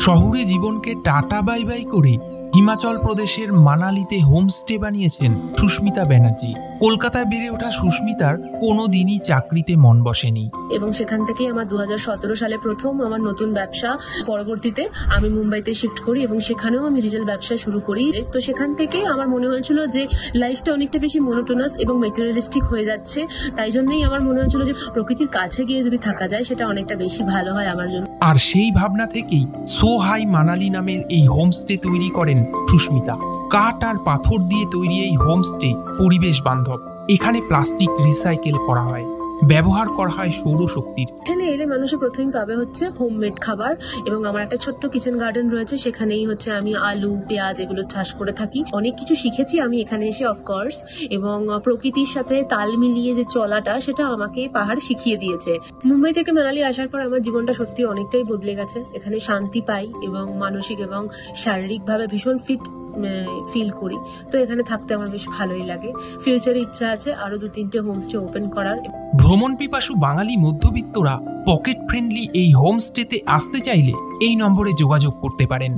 শহুরে জীবনকে tata bye bye করে হিমাচল প্রদেশের মানালিতে হোমস্টে বানিয়েছেন সুস্মিতা ব্যানার্জি। কলকাতায় বেড়ে ওঠা সুস্মিতার কোনোদিনই চাকরিতে মন বসেনি এবং সেখান থেকেই আমার 2017 সালে প্রথম আমার নতুন ব্যবসা। পরবর্তীতে আমি মুম্বাইতে শিফট করি এবং সেখানেও আমি রিটেল ব্যবসা শুরু করি। তো সেখান থেকে আমার মনে হয়েছিল যে লাইফটা অনেকটা বেশি মোনোটোনাস এবং মেটেরিয়ালিস্টিক হয়ে যাচ্ছে। তাই জন্যই আমার মনে হয়েছিল যে প্রকৃতির কাছে গিয়ে যদি থাকা যায় সেটা অনেকটা বেশি ভালো হয় আমার জন্য। আর সেই ভাবনা থেকেই সো হাই মানালি নামের এই হোমস্টে তৈরি করেন সুস্মিতা। কাঠ আর পাথর দিয়ে তৈরি এই হোমস্টে পরিবেশ বান্ধব। এখানে প্লাস্টিক রিসাইকেল করা হয়, ব্যবহার করা হয় সৌরশক্তির। এখানে এলে মানুষের প্রথমেই পাবে হচ্ছে হোমমেড খাবার এবং আমার একটা ছোট্ট কিচেন গার্ডেন রয়েছে। সেখানেই হচ্ছে আমি আলু পেঁয়াজ এগুলো চাষ করে থাকি। অনেক কিছু শিখেছি আমি এখানে এসে অফকোর্স, এবং প্রকৃতির সাথে তাল মিলিয়ে যে চলাটা সেটা আমাকে পাহাড় শিখিয়ে দিয়েছে। মুম্বাই থেকে মানালি আসার পর আমার জীবনটা সত্যি অনেকটাই বদলে গেছে। এখানে শান্তি পাই এবং মানসিক এবং শারীরিকভাবে ভীষণ ফিট ফিল করি। তো এখানে থাকতে আমার বেশ ভালোই লাগে। ফিউচারে ইচ্ছা আছে আরো 2-3টে হোমস্টে ওপেন করার। ভ্রমণ পিপাসু বাঙালি মধ্যবিত্তরা পকেট ফ্রেন্ডলি এই হোমস্টেতে আসতে চাইলে এই নম্বরে যোগাযোগ করতে পারেন।